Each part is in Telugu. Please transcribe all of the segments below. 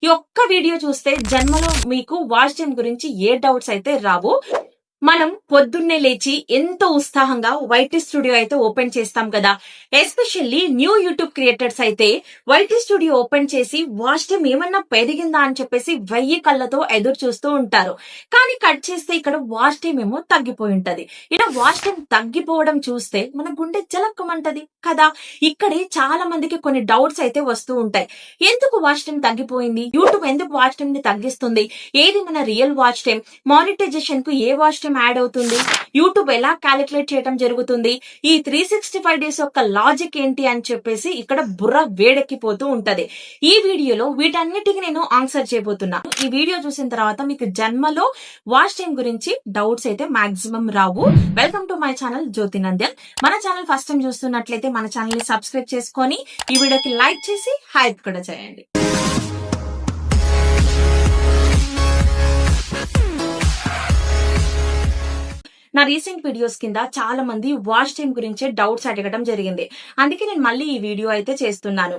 ఈ ఒక్క వీడియో చూస్తే జన్మలో మీకు వాచ్ టైం గురించి ఏ డౌట్స్ అయితే రావు. మనం పొద్దున్నే లేచి ఎంతో ఉత్సాహంగా వైటీ స్టూడియో అయితే ఓపెన్ చేస్తాం కదా. ఎస్పెషల్లీ న్యూ యూట్యూబ్ క్రియేటర్స్ అయితే వైటీ స్టూడియో ఓపెన్ చేసి వాచ్ టైం ఏమన్నా పెరిగిందా అని చెప్పేసి 1000 కళ్ళతో ఎదురు చూస్తూ ఉంటారు. కానీ కట్ చేస్తే ఇక్కడ వాచ్ టైం ఏమో తగ్గిపోయి ఉంటది. ఇలా వాచ్ టైం తగ్గిపోవడం చూస్తే మన గుండె జలక్కమంటది కదా. ఇక్కడే చాలా మందికి కొన్ని డౌట్స్ అయితే వస్తూ ఉంటాయి. ఎందుకు వాచ్ టైం తగ్గిపోయింది, యూట్యూబ్ ఎందుకు వాచ్ టైం ని తగ్గిస్తుంది, ఏది మన రియల్ వాచ్ టైం, మానిటైజేషన్ కు ఏ వాచ్ టైం యాడ్ అవుతుంది, యూట్యూబ్ ఎలా క్యాలిక్యులేట్ చేయడం జరుగుతుంది, ఈ 365 డేస్ యొక్క లాజిక్ ఏంటి అని చెప్పేసి ఇక్కడ బుర్ర వేడెక్కిపోతూ ఉంటది. ఈ వీడియోలో వీటన్నిటికీ నేను ఆన్సర్ చేయబోతున్నా. ఈ వీడియో చూసిన తర్వాత మీకు జన్మలో వాచ్ టైం గురించి డౌట్స్ అయితే మాక్సిమం రావు. Welcome to my channel Jyothi Nandyal. మన ఛానల్ ఫస్ట్ టైం చూస్తున్నట్లయితే మన ఛానల్ ని సబ్స్క్రైబ్ చేసుకొని ఈ వీడియోకి లైక్ చేసి హైప్ కూడా చేయండి. నా రీసెంట్ వీడియోస్ కింద చాలా మంది వాచ్ టైం గురించే డౌట్స్ అడగడం జరిగింది. అందుకే నేను మళ్ళీ ఈ వీడియో అయితే చేస్తున్నాను.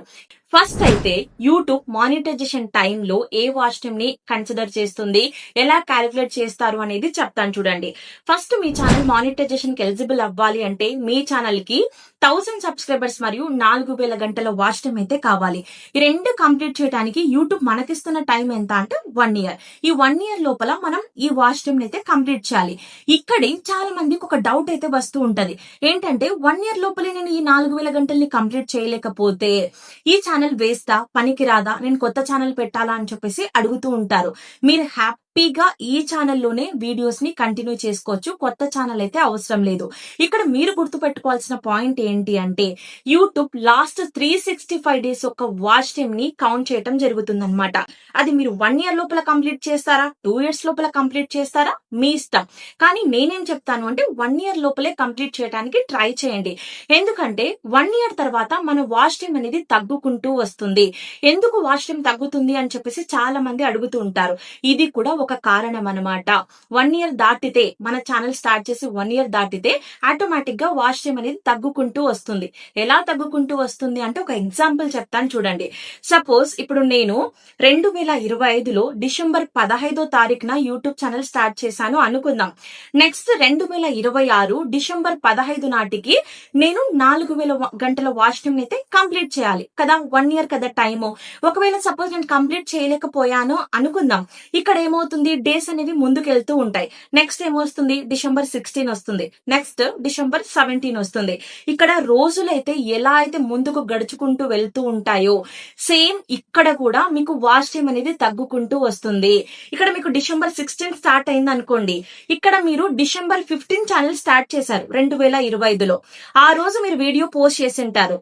ఫస్ట్ అయితే యూట్యూబ్ మానిటైజేషన్ టైంలో ఏ వాచ్ టైం ని కన్సిడర్ చేస్తుంది, ఎలా క్యాలిక్యులేట్ చేస్తారు అనేది చెప్తాను చూడండి. ఫస్ట్ మీ ఛానల్ మానిటైజేషన్ కి ఎలిజిబుల్ అవ్వాలి అంటే మీ ఛానల్ కి 1000 సబ్స్క్రైబర్స్ మరియు 4000 గంటల వాచ్ టైం అయితే కావాలి. ఈ రెండు కంప్లీట్ చేయడానికి యూట్యూబ్ మనకిస్తున్న టైం ఎంత అంటే 1 ఇయర్. ఈ 1 ఇయర్ లోపల మనం ఈ వాచ్ టైం అయితే కంప్లీట్ చేయాలి. ఇక్కడే చాలా మందికి ఒక డౌట్ అయితే వస్తూ ఉంటది. ఏంటంటే 1 ఇయర్ లోపలే నేను ఈ 4000 గంటల్ని కంప్లీట్ చేయలేకపోతే ఈ ఛానల్ వేస్తా, పనికి రాదా, నేను కొత్త ఛానల్ పెట్టాలా అని చెప్పేసి అడుగుతూ ఉంటారు. మీరు హ్యాపీగా ఈ ఛానల్లోనే వీడియోస్ ని కంటిన్యూ చేసుకోవచ్చు. కొత్త ఛానల్ అయితే అవసరం లేదు. ఇక్కడ మీరు గుర్తు పెట్టుకోవాల్సిన పాయింట్ ఏంటి అంటే యూట్యూబ్ లాస్ట్ 365 డేస్ యొక్క వాచ్ టైం ని కౌంట్ చేయడం జరుగుతుంది అనమాట. అది మీరు 1 ఇయర్ లోపల కంప్లీట్ చేస్తారా, 2 ఇయర్స్ లోపల కంప్లీట్ చేస్తారా, మీ ఇష్టం. కానీ నేనేం చెప్తాను అంటే 1 ఇయర్ లోపలే కంప్లీట్ చేయడానికి ట్రై చేయండి. ఎందుకంటే 1 ఇయర్ తర్వాత మన వాచ్ టైం అనేది తగ్గుకుంటూ వస్తుంది. ఎందుకు వాచ్ టైం తగ్గుతుంది అని చెప్పేసి చాలా మంది అడుగుతూ ఉంటారు. ఇది కూడా ఒక కారణం అన్నమాట. 1 ఇయర్ దాటితే, మన ఛానల్ స్టార్ట్ చేసి 1 ఇయర్ దాటితే ఆటోమేటిక్ గా వాచ్ టైం అనేది తగ్గుకుంటూ వస్తుంది. ఎలా తగ్గుకుంటూ వస్తుంది అంటే ఒక ఎగ్జాంపుల్ చెప్తాను చూడండి. సపోజ్ ఇప్పుడు నేను 2025లో డిసెంబర్ 15వ తారీఖున యూట్యూబ్ ఛానల్ స్టార్ట్ చేశాను అనుకుందాం. నెక్స్ట్ 2026 డిసెంబర్ 15 నాటికి నేను 4000 గంటల వాచ్ టైం అయితే కంప్లీట్ చేయాలి కదా. 1 ఇయర్ కదా టైము. ఒకవేళ సపోజ్ నేను కంప్లీట్ చేయలేకపోయాను అనుకుందాం. ఇక్కడ ఏమవుతుంది, డేస్ అనేవి ముందుకు వెళ్తూ ఉంటాయి. నెక్స్ట్ ఏమొస్తుంది, డిసెంబర్ 16 వస్తుంది, నెక్స్ట్ డిసెంబర్ 17 వస్తుంది. ఇక్కడ రోజులైతే ఎలా అయితే ముందుకు గడుచుకుంటూ వెళ్తూ ఉంటాయో సేమ్ ఇక్కడ కూడా మీకు వాచ్ టైం అనేది తగ్గుకుంటూ వస్తుంది. ఇక్కడ మీకు డిసెంబర్ 16 స్టార్ట్ అయింది అనుకోండి, ఇక్కడ మీరు డిసెంబర్ 15 ఛానల్ స్టార్ట్ చేశారు 2025లో. ఆ రోజు మీరు వీడియో పోస్ట్ చేసి ఉంటారు.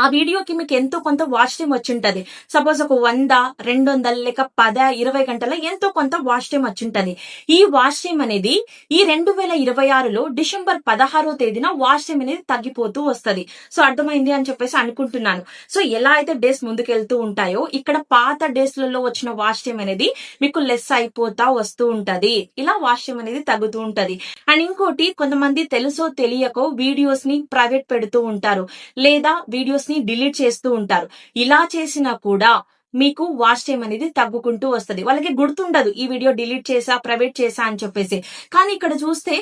ఆ వీడియోకి మీకు ఎంతో కొంత వాచ్ టైం వచ్చింటది. సపోజ్ ఒక 100, 200 లేక 10, 20 గంటల ఎంతో కొంత వాచ్ టైం వచ్చింటది. ఈ వాచ్ టైం అనేది ఈ 2026లో డిసెంబర్ 16వ తేదీన వాచ్ టైం అనేది తగ్గిపోతూ వస్తది. సో అర్థమైంది అని చెప్పేసి అనుకుంటున్నాను. సో ఎలా అయితే డేస్ ముందుకెళ్తూ ఉంటాయో ఇక్కడ పాత డేస్ లలో వచ్చిన వాచ్ టైం అనేది మీకు లెస్ అయిపోతా వస్తూ ఉంటది. ఇలా వాచ్ టైం అనేది తగ్గుతూ ఉంటది. అండ్ ఇంకోటి, కొంతమంది తెలుసో తెలియకో వీడియోస్ ని ప్రైవేట్ పెడుతూ ఉంటారు, లేదా వీడియోస్ ని డిలీట్ చేస్తూ ఉంటారు. ఇలా చేసినా కూడా మీకు వాచ్ టైం అనేది తగ్గుకుంటూ వస్తది. వాళ్ళకి గుర్తుండదు ఈ వీడియో డిలీట్ చేసా, ప్రైవేట్ చేసా అని చెప్పేసి. కానీ ఇక్కడ చూస్తే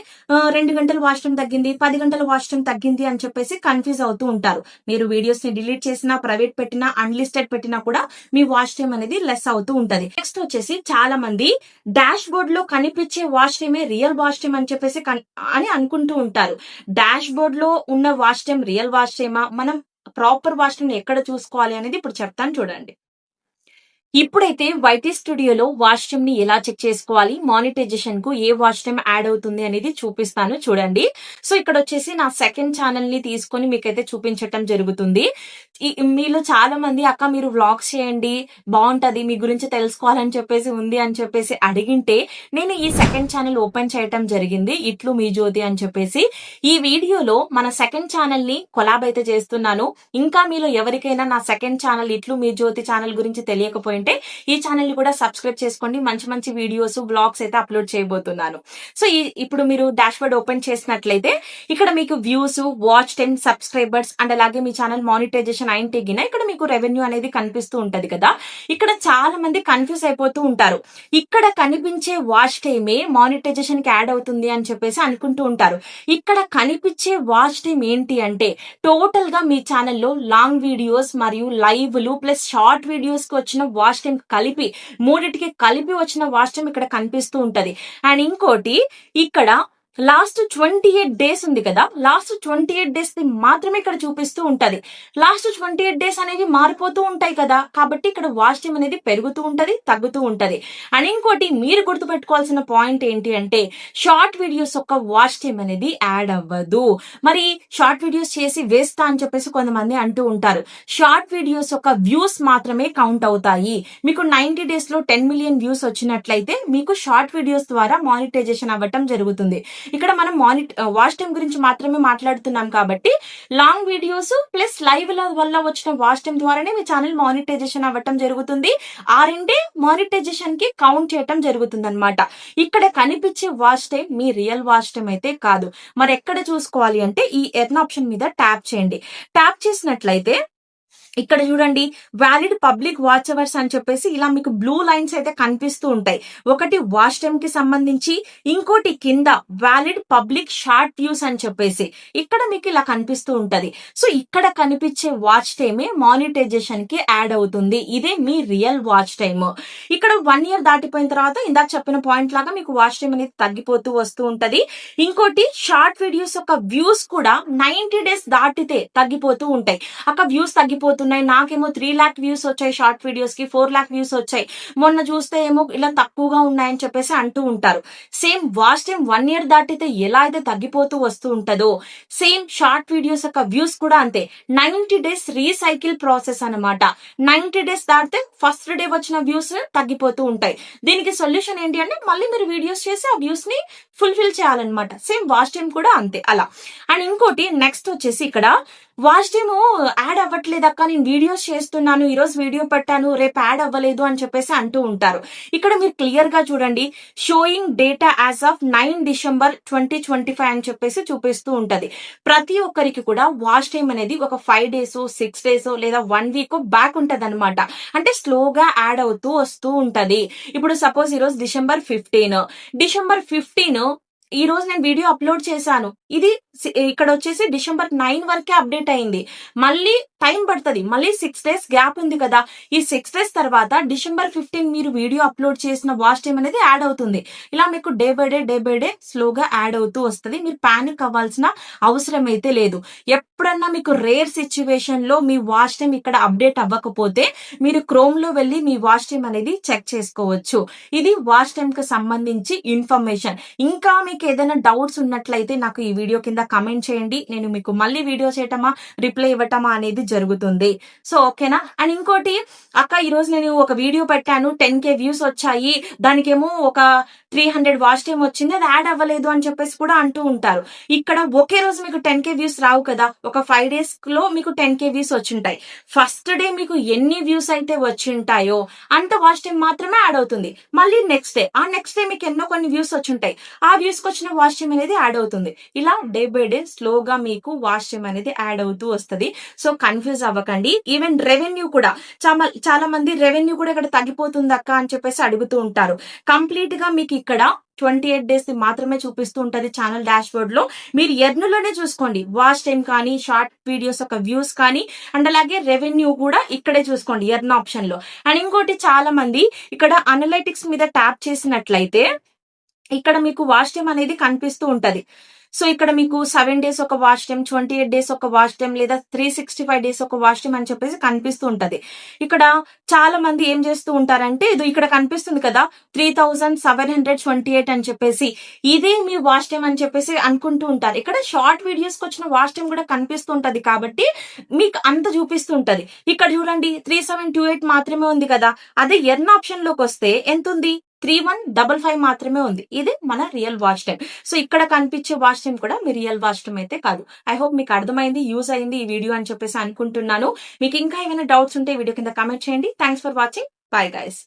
2 గంటల వాచ్ టైం తగ్గింది, 10 గంటల వాచ్ టైం తగ్గింది అని చెప్పేసి కన్ఫ్యూజ్ అవుతూ ఉంటారు. మీరు వీడియోస్ ని డిలీట్ చేసినా, ప్రైవేట్ పెట్టినా, అన్లిస్టెడ్ పెట్టినా కూడా మీ వాచ్ టైం అనేది లెస్ అవుతూ ఉంటది. నెక్స్ట్ వచ్చేసి చాలా మంది డాష్ బోర్డ్ లో కనిపించే వాచ్ టైమే రియల్ వాచ్ టైం అని చెప్పేసి అని అనుకుంటూ ఉంటారు. డాష్ బోర్డ్ లో ఉన్న వాచ్ టైం రియల్ వాచ్ టైమా, మనం ప్రాపర్ వాచ్ టైం ఎక్కడ చూసుకోవాలి అనేది ఇప్పుడు చెప్తాను చూడండి. ఇప్పుడైతే వైటీ స్టూడియోలో వాచ్ టైం ని ఎలా చెక్ చేసుకోవాలి, మానిటైజేషన్ కు ఏ వాచ్ టైం యాడ్ అవుతుంది అనేది చూపిస్తాను చూడండి. సో ఇక్కడ వచ్చేసి నా సెకండ్ ఛానల్ ని తీసుకొని మీకైతే చూపించటం జరుగుతుంది. మీలో చాలా మంది అక్క మీరు వ్లాగ్స్ చేయండి బాగుంటది, మీ గురించి తెలుసుకోవాలని చెప్పేసి ఉంది అని చెప్పేసి అడిగింటే నేను ఈ సెకండ్ ఛానల్ ఓపెన్ చేయటం జరిగింది, ఇట్లు మీ జ్యోతి అని చెప్పేసి. ఈ వీడియోలో మన సెకండ్ ఛానల్ ని కొలాబ్ అయితే చేస్తున్నాను. ఇంకా మీలో ఎవరికైనా నా సెకండ్ ఛానల్ ఇట్లు మీ జ్యోతి ఛానల్ గురించి తెలియకపోయినా ఉంటే ఈ ఛానల్ ని కూడా సబ్స్క్రైబ్ చేసుకోండి. మంచి మంచి వీడియోస్, బ్లాగ్స్ అయితే అప్లోడ్ చేయబోతున్నాను. సో ఇప్పుడు మీరు డాష్ బోర్డ్ ఓపెన్ చేసినట్లయితే ఇక్కడ మీకు views, watch time, subscribers and అలాగే మీ ఛానల్ మానిటైజేషన్ అయితే గిన ఇక్కడ మీకు రెవెన్యూ అనేది కనిపిస్తూ ఉంటది కదా. ఇక్కడ చాలా మంది కన్ఫ్యూజ్ అయిపోతూ ఉంటారు. ఇక్కడ కనిపించే వాచ్ టైమే మానిటైజేషన్ కి యాడ్ అవుతుంది అని చెప్పేసి అనుకుంటూ ఉంటారు. ఇక్కడ కనిపించే వాచ్ టైం ఏంటి అంటే టోటల్ గా మీ ఛానల్లో లాంగ్ వీడియోస్ మరియు లైవ్లు ప్లస్ షార్ట్ వీడియోస్ కి వచ్చిన వాచ్ టైం కలిపి మూడిటికి కలిపి వచ్చిన వాచ్ టైం ఇక్కడ కనిపిస్తూ ఉంటది. అండ్ ఇంకోటి ఇక్కడ లాస్ట్ 28 డేస్ ఉంది కదా, లాస్ట్ 28 డేస్ ది మాత్రమే ఇక్కడ చూపిస్తూ ఉంటది. లాస్ట్ 28 డేస్ అనేవి మారిపోతూ ఉంటాయి కదా, కాబట్టి ఇక్కడ వాచ్ టైం అనేది పెరుగుతూ ఉంటది, తగ్గుతూ ఉంటది. అండ్ ఇంకోటి మీరు గుర్తుపెట్టుకోవాల్సిన పాయింట్ ఏంటి అంటే షార్ట్ వీడియోస్ యొక్క వాచ్ టైం అనేది యాడ్ అవ్వదు. మరి షార్ట్ వీడియోస్ చేసి వేస్తా అని చెప్పేసి కొంతమంది అంటూ ఉంటారు. షార్ట్ వీడియోస్ యొక్క వ్యూస్ మాత్రమే కౌంట్ అవుతాయి. మీకు 90 డేస్ లో 10 మిలియన్ వ్యూస్ వచ్చినట్లయితే మీకు షార్ట్ వీడియోస్ ద్వారా మానిటైజేషన్ అవ్వటం జరుగుతుంది. ఇక్కడ మనం వాచ్ టైం గురించి మాత్రమే మాట్లాడుతున్నాం కాబట్టి లాంగ్ వీడియోస్ ప్లస్ లైవ్ ల వల్ల వచ్చిన వాచ్ టైం ద్వారానే మీ ఛానల్ మానిటైజేషన్ అవ్వటం జరుగుతుంది. ఆ రెండే మానిటైజేషన్ కి కౌంట్ చేయటం జరుగుతుంది అనమాట. ఇక్కడ కనిపించే వాచ్ టైం మీ రియల్ వాచ్ టైం అయితే కాదు. మరి ఎక్కడ చూసుకోవాలి అంటే ఈ ఎర్న్ ఆప్షన్ మీద ట్యాప్ చేయండి. ట్యాప్ చేసినట్లయితే ఇక్కడ చూడండి వ్యాలిడ్ పబ్లిక్ వాచ్ అవర్స్ అని చెప్పేసి ఇలా మీకు బ్లూ లైన్స్ అయితే కనిపిస్తూ ఉంటాయి. ఒకటి వాచ్ టైం కి సంబంధించి, ఇంకోటి కింద వ్యాలిడ్ పబ్లిక్ షార్ట్ వ్యూస్ అని చెప్పేసి ఇక్కడ మీకు ఇలా కనిపిస్తూ ఉంటది. సో ఇక్కడ కనిపించే వాచ్ టైమే మానిటైజేషన్ కి యాడ్ అవుతుంది. ఇదే మీ రియల్ వాచ్ టైమ్. ఇక్కడ 1 year దాటిపోయిన తర్వాత ఇందాక చెప్పిన పాయింట్ లాగా మీకు వాచ్ టైం అనేది తగ్గిపోతూ వస్తూ ఉంటది. ఇంకోటి షార్ట్ వీడియోస్ యొక్క వ్యూస్ కూడా 90 డేస్ దాటితే తగ్గిపోతూ ఉంటాయి. అక్క వ్యూస్ తగ్గిపోతున్నాయి, నాకేమో 3 lakh వ్యూస్ వచ్చాయి, షార్ట్ వీడియోస్ కి 4 lakh వ్యూస్ వచ్చాయి, మొన్న చూస్తే ఏమో ఇలా తక్కువగా ఉన్నాయని చెప్పేసి అంటూ ఉంటారు. సేమ్ వాచ్ టైం 1 year దాటితే ఎలా అయితే తగ్గిపోతూ వస్తూ ఉంటదో సేమ్ షార్ట్ వీడియోస్ యొక్క వ్యూస్ కూడా అంతే. 90 డేస్ రీసైకిల్ ప్రాసెస్ అన్నమాట. 90 డేస్ దాటితే ఫస్ట్ డే వచ్చిన వ్యూస్ తగ్గిపోతూ ఉంటాయి. దీనికి సొల్యూషన్ ఏంటి అంటే మళ్ళీ మీరు వీడియోస్ చేసి ఆ వ్యూస్ ని ఫుల్ఫిల్ చేయాలన్నమాట. సేమ్ వాచ్ టైం కూడా అంతే అలా. అండ్ ఇంకోటి నెక్స్ట్ వచ్చేసి ఇక్కడ వాచ్ టైమ్ యాడ్ అవ్వట్లేదు అక్క, నేను వీడియోస్ చేస్తున్నాను, ఈ రోజు వీడియో పెట్టాను, రేపు యాడ్ అవ్వలేదు అని చెప్పేసి అంటూ ఉంటారు. ఇక్కడ మీరు క్లియర్ గా చూడండి, showing data as of 9 December 2025 అని చెప్పేసి చూపిస్తూ ఉంటది. ప్రతి ఒక్కరికి కూడా వాచ్ టైం అనేది ఒక 5 days 6 days లేదా 1 week బ్యాక్ ఉంటది అనమాట. అంటే స్లోగా యాడ్ అవుతూ వస్తూ ఉంటది. ఇప్పుడు సపోజ్ ఈ రోజు December 15 ఈ రోజు నేను వీడియో అప్లోడ్ చేశాను. ఇది ఇక్కడ వచ్చేసి December 9 వరకే అప్డేట్ అయింది. మళ్ళీ టైం పడుతుంది, మళ్ళీ 6 days గ్యాప్ ఉంది కదా. ఈ 6 days తర్వాత December 15 మీరు వీడియో అప్లోడ్ చేసిన వాచ్ టైం అనేది యాడ్ అవుతుంది. ఇలా మీకు డే బై డే స్లోగా యాడ్ అవుతూ వస్తుంది. మీరు పానిక్ అవ్వాల్సిన అవసరం అయితే లేదు. ఎప్పుడన్నా మీకు రేర్ సిచ్యువేషన్ లో మీ వాచ్ టైం ఇక్కడ అప్డేట్ అవ్వకపోతే మీరు క్రోమ్ లో వెళ్ళి మీ వాచ్ టైం అనేది చెక్ చేసుకోవచ్చు. ఇది వాచ్ టైం కి సంబంధించి ఇన్ఫర్మేషన్. ఇంకా మీకు ఏదైనా డౌట్స్ ఉన్నట్లయితే నాకు ఈ వీడియో కింద కమెంట్ చేయండి. నేను మీకు మళ్ళీ వీడియో చేయటమా రిప్లై ఇవ్వటమా అనేది జరుగుతుంది. సో ఓకేనా. అండ్ ఇంకోటి అక్క ఈ రోజు నేను ఒక వీడియో పెట్టాను, 10K వ్యూస్ వచ్చాయి, దానికేమో ఒక 300 వాచ్ టైం వచ్చింది, అది యాడ్ అవ్వలేదు అని చెప్పేసి కూడా అంటూ ఉంటారు. ఇక్కడ ఒకే రోజు మీకు 10K వ్యూస్ రావు కదా. ఒక 5 days లో మీకు 10K వ్యూస్ వచ్చింటాయి. ఫస్ట్ డే మీకు ఎన్ని వ్యూస్ అయితే వచ్చింటాయో అంత వాచ్ టైం మాత్రమే యాడ్ అవుతుంది. మళ్ళీ నెక్స్ట్ డే మీకు ఎన్నో కొన్ని వ్యూస్ వచ్చింటాయి, ఆ వ్యూస్ వచ్చిన వాచ్ టైం అనేది యాడ్ అవుతుంది. ఇలా డే బై డే స్లోగా మీకు వాచ్ టైం అనేది యాడ్ అవుతూ వస్తుంది. సో కన్ఫ్యూజ్ అవ్వకండి. ఈవెన్ రెవెన్యూ కూడా చాలా మంది రెవెన్యూ కూడా ఇక్కడ తగ్గిపోతుంది అక్క అని చెప్పేసి అడుగుతూ ఉంటారు. కంప్లీట్ గా మీకు ఇక్కడ 28 days మాత్రమే చూపిస్తూ ఉంటది ఛానల్ డాష్ బోర్డ్ లో. మీరు ఎర్నులోనే చూసుకోండి, వాచ్ టైం కానీ షార్ట్ వీడియోస్ యొక్క వ్యూస్ కానీ అండ్ అలాగే రెవెన్యూ కూడా ఇక్కడే చూసుకోండి ఎర్న్ ఆప్షన్ లో. అండ్ ఇంకోటి చాలా మంది ఇక్కడ అనలైటిక్స్ మీద ట్యాప్ చేసినట్లయితే ఇక్కడ మీకు వాచ్ టైం అనేది కనిపిస్తూ ఉంటది. సో ఇక్కడ మీకు 7 days ఒక వాచ్ టైం, 28 days ఒక వాచ్ టైం లేదా 365 days ఒక వాచ్ టైం అని చెప్పేసి కనిపిస్తూ ఉంటది. ఇక్కడ చాలా మంది ఏం చేస్తూ ఉంటారంటే ఇది ఇక్కడ కనిపిస్తుంది కదా 3728 అని చెప్పేసి ఇదే మీ వాచ్ టైం అని చెప్పేసి అనుకుంటూ ఉంటారు. ఇక్కడ షార్ట్ వీడియోస్ కి వచ్చిన వాచ్ టైం కూడా కనిపిస్తూ ఉంటది కాబట్టి మీకు అంత చూపిస్తూ ఉంటది. ఇక్కడ చూడండి 3728 మాత్రమే ఉంది కదా. అదే ఎర్న్ ఆప్షన్ లోకి వస్తే ఎంత ఉంది, 3155 మాత్రమే ఉంది. ఇది మన రియల్ వాచ్ టైం. సో ఇక్కడ కనిపించే వాచ్ టైం కూడా మీ రియల్ వాచ్ టైం అయితే కాదు. ఐ హోప్ మీకు అర్థమైంది, యూజ్ అయింది ఈ వీడియో అని చెప్పేసి అనుకుంటున్నాను. మీకు ఇంకా ఏమైనా డౌట్స్ ఉంటే వీడియో కింద కామెంట్ చేయండి. Thanks for watching. Bye guys.